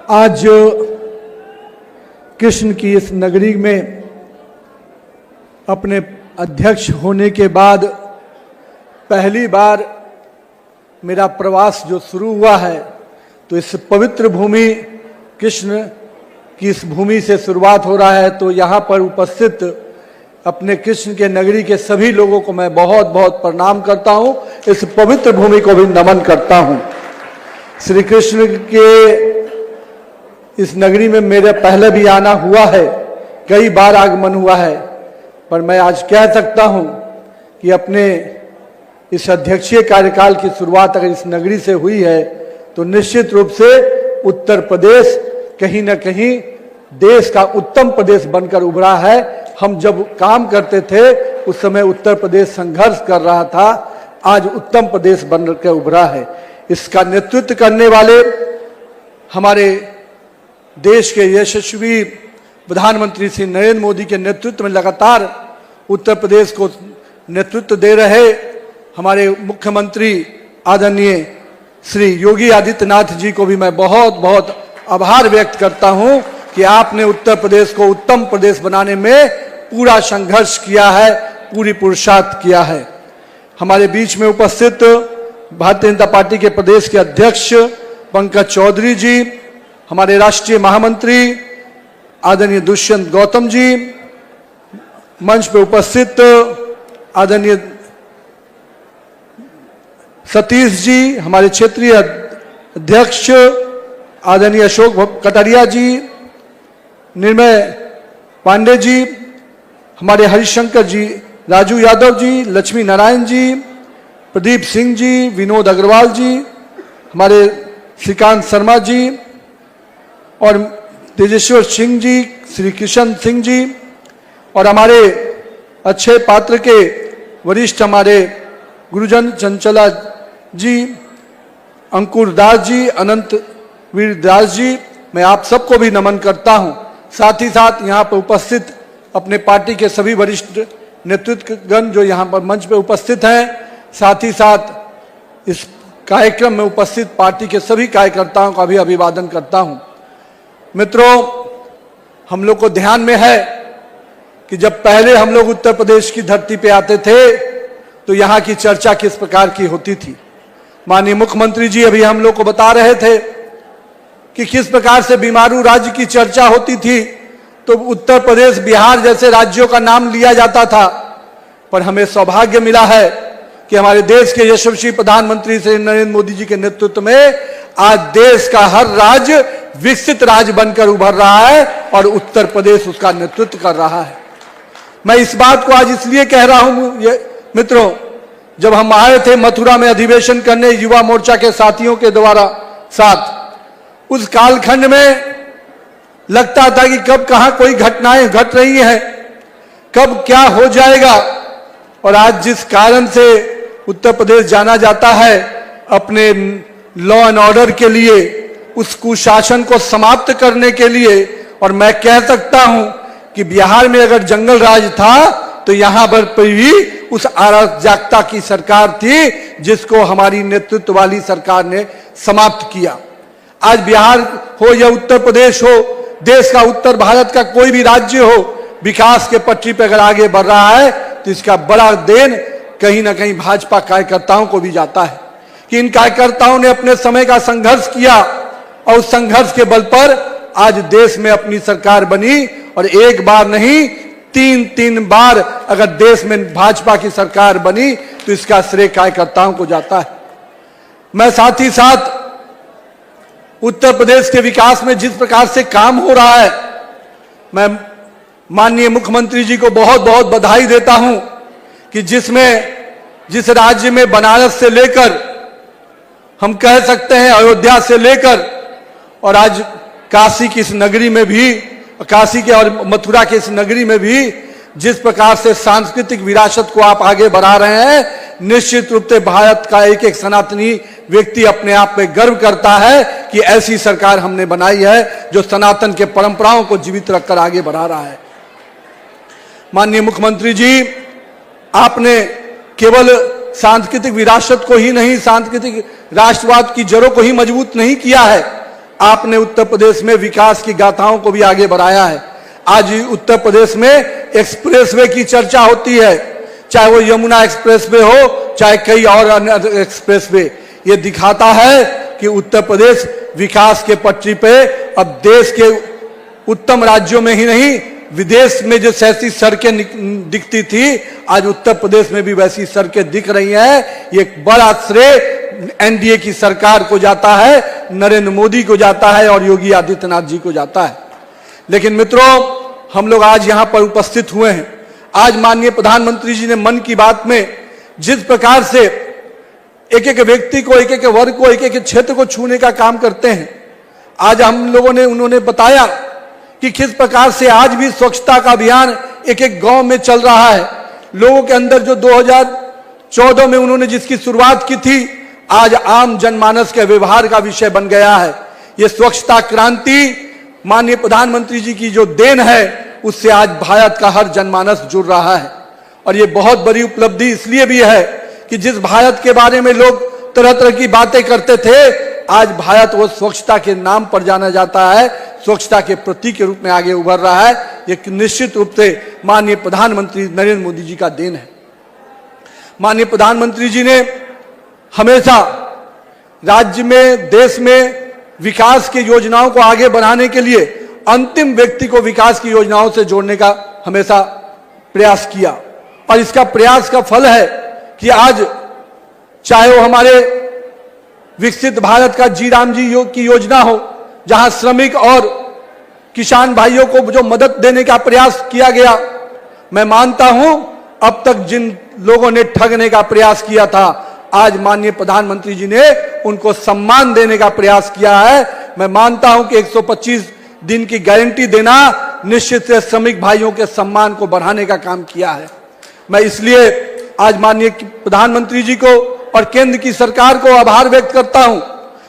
आज कृष्ण की इस नगरी में अपने अध्यक्ष होने के बाद पहली बार मेरा प्रवास जो शुरू हुआ है, तो इस पवित्र भूमि कृष्ण की इस भूमि से शुरुआत हो रहा है। तो यहाँ पर उपस्थित अपने कृष्ण के नगरी के सभी लोगों को मैं बहुत बहुत प्रणाम करता हूँ। इस पवित्र भूमि को भी नमन करता हूँ। श्री कृष्ण के इस नगरी में मेरे पहले भी आना हुआ है, कई बार आगमन हुआ है, पर मैं आज कह सकता हूँ कि अपने इस अध्यक्षीय कार्यकाल की शुरुआत अगर इस नगरी से हुई है तो निश्चित रूप से उत्तर प्रदेश कहीं ना कहीं देश का उत्तम प्रदेश बनकर उभरा है। हम जब काम करते थे उस समय उत्तर प्रदेश संघर्ष कर रहा था, आज उत्तम प्रदेश बनकर उभरा है। इसका नेतृत्व करने वाले हमारे देश के यशस्वी प्रधानमंत्री श्री नरेंद्र मोदी के नेतृत्व में लगातार उत्तर प्रदेश को नेतृत्व दे रहे हमारे मुख्यमंत्री आदरणीय श्री योगी आदित्यनाथ जी को भी मैं बहुत बहुत आभार व्यक्त करता हूं कि आपने उत्तर प्रदेश को उत्तम प्रदेश बनाने में पूरा संघर्ष किया है, पूरी पुरुषार्थ किया है। हमारे बीच में उपस्थित भारतीय जनता पार्टी के प्रदेश के अध्यक्ष पंकज चौधरी जी, हमारे राष्ट्रीय महामंत्री आदरणीय दुष्यंत गौतम जी, मंच पर उपस्थित आदरणीय सतीश जी, हमारे क्षेत्रीय अध्यक्ष आदरणीय अशोक कटारिया जी, निर्मय पांडे जी, हमारे हरिशंकर जी, राजू यादव जी, लक्ष्मी नारायण जी, प्रदीप सिंह जी, विनोद अग्रवाल जी, हमारे श्रीकांत शर्मा जी और तेजेश्वर सिंह जी, श्री किशन सिंह जी और हमारे अक्षय पात्र के वरिष्ठ हमारे गुरुजन चंचला जी, अंकुर दास जी, अनंत वीर दास जी, मैं आप सबको भी नमन करता हूं। साथ ही साथ यहाँ पर उपस्थित अपने पार्टी के सभी वरिष्ठ नेतृत्वगण जो यहाँ पर मंच पर उपस्थित हैं, साथ ही साथ इस कार्यक्रम में उपस्थित पार्टी के सभी कार्यकर्ताओं का भी अभिवादन करता हूं। मित्रों, हम लोग को ध्यान में है कि जब पहले हम लोग उत्तर प्रदेश की धरती पे आते थे तो यहाँ की चर्चा किस प्रकार की होती थी। माननीय मुख्यमंत्री जी अभी हम लोग को बता रहे थे कि किस प्रकार से बीमारू राज्य की चर्चा होती थी, तो उत्तर प्रदेश, बिहार जैसे राज्यों का नाम लिया जाता था। पर हमें सौभाग्य मिला है कि हमारे देश के यशस्वी प्रधानमंत्री श्री नरेंद्र मोदी जी के नेतृत्व में आज देश का हर राज्य विकसित राज्य बनकर उभर रहा है और उत्तर प्रदेश उसका नेतृत्व कर रहा है। मैं इस बात को आज इसलिए कह रहा हूं मित्रों, जब हम आए थे मथुरा में अधिवेशन करने युवा मोर्चा के साथियों के द्वारा साथ, उस कालखंड में लगता था कि कब कहां कोई घटनाएं घट रही हैं, कब क्या हो जाएगा। और आज जिस कारण से उत्तर प्रदेश जाना जाता है अपने लॉ एंड ऑर्डर के लिए, उस कुशासन को समाप्त करने के लिए, और मैं कह सकता हूं कि बिहार में अगर जंगल राज था तो यहां पर भी उस अराजकता की सरकार थी जिसको हमारी नेतृत्व वाली सरकार ने समाप्त किया। आज बिहार हो या उत्तर प्रदेश हो, देश का उत्तर भारत का कोई भी राज्य हो, विकास के पटरी पर अगर आगे बढ़ रहा है तो इसका बड़ा देन कहीं ना कहीं भाजपा कार्यकर्ताओं को भी जाता है कि इन कार्यकर्ताओं ने अपने समय का संघर्ष किया और उस संघर्ष के बल पर आज देश में अपनी सरकार बनी। और एक बार नहीं, तीन बार अगर देश में भाजपा की सरकार बनी तो इसका श्रेय कार्यकर्ताओं को जाता है। मैं साथ ही साथ उत्तर प्रदेश के विकास में जिस प्रकार से काम हो रहा है, मैं माननीय मुख्यमंत्री जी को बहुत बहुत बधाई देता हूं कि जिस राज्य में बनारस से लेकर हम कह सकते हैं अयोध्या से लेकर और आज काशी की इस नगरी में भी, काशी के और मथुरा के इस नगरी में भी जिस प्रकार से सांस्कृतिक विरासत को आप आगे बढ़ा रहे हैं, निश्चित रूप से भारत का एक एक सनातनी व्यक्ति अपने आप में गर्व करता है कि ऐसी सरकार हमने बनाई है जो सनातन के परंपराओं को जीवित रखकर आगे बढ़ा रहा है। माननीय मुख्यमंत्री जी, आपने केवल सांस्कृतिक विरासत को ही नहीं, सांस्कृतिक राष्ट्रवाद की जड़ों को ही मजबूत नहीं किया है, आपने उत्तर प्रदेश में विकास की गाथाओं को भी आगे बढ़ाया है। आज उत्तर प्रदेश में एक्सप्रेसवे की चर्चा होती है, चाहे वो यमुना एक्सप्रेसवे हो, चाहे कई और अन्य एक्सप्रेसवे। ये दिखाता है कि उत्तर प्रदेश विकास के पटरी पे अब देश के उत्तम राज्यों में ही नहीं, विदेश में जो ऐसी सड़कें दिखती थी, आज उत्तर प्रदेश में भी वैसी सड़कें दिख रही हैं। ये बड़ा श्रेय एनडीए की सरकार को जाता है, नरेंद्र मोदी को जाता है और योगी आदित्यनाथ जी को जाता है। लेकिन मित्रों, हम लोग आज यहां पर उपस्थित हुए हैं। आज माननीय प्रधानमंत्री जी ने मन की बात में जिस प्रकार से एक एक व्यक्ति को, एक एक वर्ग को, एक एक क्षेत्र को छूने का काम करते हैं, आज हम लोगों ने उन्होंने बताया कि किस प्रकार से आज भी स्वच्छता का अभियान एक एक गांव में चल रहा है। लोगों के अंदर जो 2014 में उन्होंने जिसकी शुरुआत की थी, आज आम जनमानस के व्यवहार का विषय बन गया है। ये स्वच्छता क्रांति माननीय प्रधानमंत्री जी की जो देन है, उससे आज भारत का हर जनमानस जुड़ रहा है। और ये बहुत बड़ी उपलब्धि इसलिए भी है कि जिस भारत के बारे में लोग तरह तरह की बातें करते थे, आज भारत वो स्वच्छता के नाम पर जाना जाता है, स्वच्छता के प्रतीक के रूप में आगे उभर रहा है। ये निश्चित रूप से माननीय प्रधानमंत्री नरेंद्र मोदी जी का देन है। माननीय प्रधानमंत्री जी ने हमेशा राज्य में, देश में विकास की योजनाओं को आगे बढ़ाने के लिए अंतिम व्यक्ति को विकास की योजनाओं से जोड़ने का हमेशा प्रयास किया। और इसका प्रयास का फल है कि आज चाहे वो हमारे विकसित भारत का जी राम जी की योजना हो, जहां श्रमिक और किसान भाइयों को जो मदद देने का प्रयास किया गया, मैं मानता हूं अब तक जिन लोगों ने ठगने का प्रयास किया था, आज माननीय प्रधानमंत्री जी ने उनको सम्मान देने का प्रयास किया है। मैं मानता हूं कि 125 दिन की गारंटी देना निश्चित से श्रमिक भाइयों के सम्मान को बढ़ाने का काम किया है। मैं इसलिए आज माननीय प्रधानमंत्री जी को और केंद्र की सरकार को आभार व्यक्त करता हूं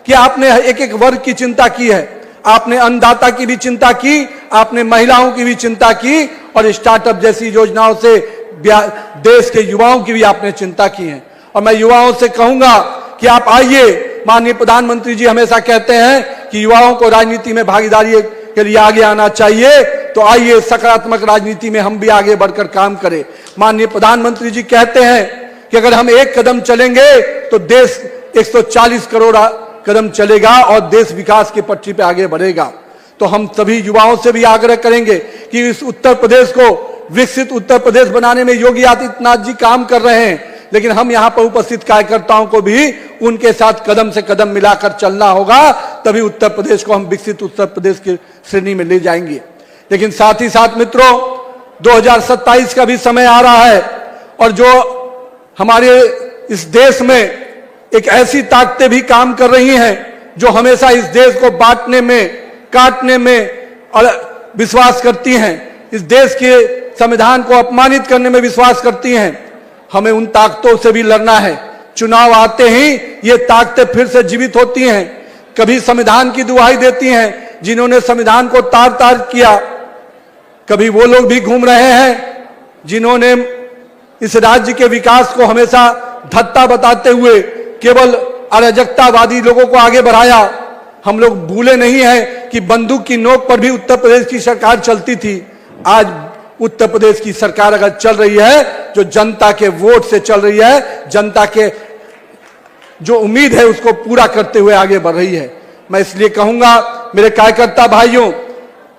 कि आपने एक एक वर्ग की चिंता की है। आपने अन्नदाता की भी चिंता की, आपने महिलाओं की भी चिंता की, और स्टार्टअप जैसी योजनाओं से देश के युवाओं की भी आपने चिंता की है। और मैं युवाओं से कहूंगा कि आप आइए। माननीय प्रधानमंत्री जी हमेशा कहते हैं कि युवाओं को राजनीति में भागीदारी के लिए आगे आना चाहिए, तो आइए सकारात्मक राजनीति में हम भी आगे बढ़कर काम करें। माननीय प्रधानमंत्री जी कहते हैं कि अगर हम एक कदम चलेंगे तो देश 140 करोड़ कदम चलेगा और देश विकास की पटरी पे आगे बढ़ेगा। तो हम सभी युवाओं से भी आग्रह करेंगे कि इस उत्तर प्रदेश को विकसित उत्तर प्रदेश बनाने में योगी आदित्यनाथ जी काम कर रहे हैं, लेकिन हम यहां पर उपस्थित कार्यकर्ताओं को भी उनके साथ कदम से कदम मिलाकर चलना होगा, तभी उत्तर प्रदेश को हम विकसित उत्तर प्रदेश की श्रेणी में ले जाएंगे। लेकिन साथ ही साथ मित्रों, 2027 का भी समय आ रहा है, और जो हमारे इस देश में एक ऐसी ताकतें भी काम कर रही हैं जो हमेशा इस देश को बांटने में, काटने में और विश्वास करती हैं, इस देश के संविधान को अपमानित करने में विश्वास करती हैं। हमें उन ताकतों से भी लड़ना है। चुनाव आते ही ये ताकतें फिर से जीवित होती हैं, कभी संविधान की दुहाई देती हैं जिन्होंने संविधान को तार तार किया, कभी वो लोग भी घूम रहे हैं जिन्होंने इस राज्य के विकास को हमेशा धत्ता बताते हुए केवल अराजकतावादी लोगों को आगे बढ़ाया। हम लोग भूले नहीं हैं कि बंदूक की नोक पर भी उत्तर प्रदेश की सरकार चलती थी। आज उत्तर प्रदेश की सरकार अगर चल रही है जो जनता के वोट से चल रही है, जनता के जो उम्मीद है उसको पूरा करते हुए आगे बढ़ रही है। मैं इसलिए कहूंगा मेरे कार्यकर्ता भाइयों,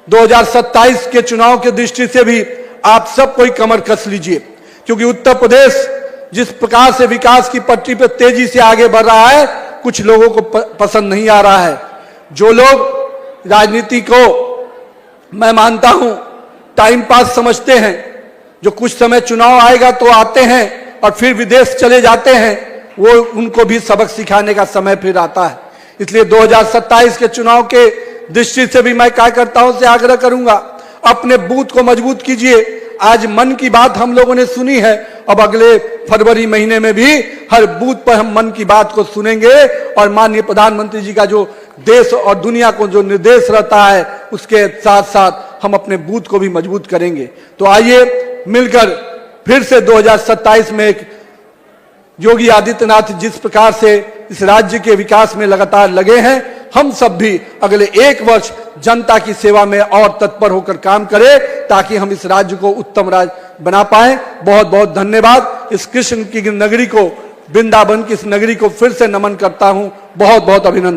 2027 के चुनाव की दृष्टि से भी आप सब कोई कमर कस लीजिए, क्योंकि उत्तर प्रदेश जिस प्रकार से विकास की पटरी पर तेजी से आगे बढ़ रहा है, कुछ लोगों को पसंद नहीं आ रहा है। जो लोग राजनीति को मैं मानता हूं टाइम पास समझते हैं, जो कुछ समय चुनाव आएगा तो आते हैं और फिर विदेश चले जाते हैं, वो उनको भी सबक सिखाने का समय फिर आता है। इसलिए 2027 के चुनाव के दृष्टि से भी मैं कार्यकर्ताओं से आग्रह करूंगा, अपने बूथ को मजबूत कीजिए। आज मन की बात हम लोगों ने सुनी है, अब अगले फरवरी महीने में भी हर बूथ पर हम मन की बात को सुनेंगे और माननीय प्रधानमंत्री जी का जो देश और दुनिया को जो निर्देश रहता है उसके साथ साथ हम अपने बूथ को भी मजबूत करेंगे। तो आइए मिलकर फिर से 2027 में एक योगी आदित्यनाथ जिस प्रकार से इस राज्य के विकास में लगातार लगे हैं, हम सब भी अगले 1 वर्ष जनता की सेवा में और तत्पर होकर काम करें, ताकि हम इस राज्य को उत्तम राज्य बना पाए। बहुत बहुत धन्यवाद। इस कृष्ण की नगरी को, वृंदावन की इस नगरी को फिर से नमन करता हूं। बहुत बहुत अभिनंदन।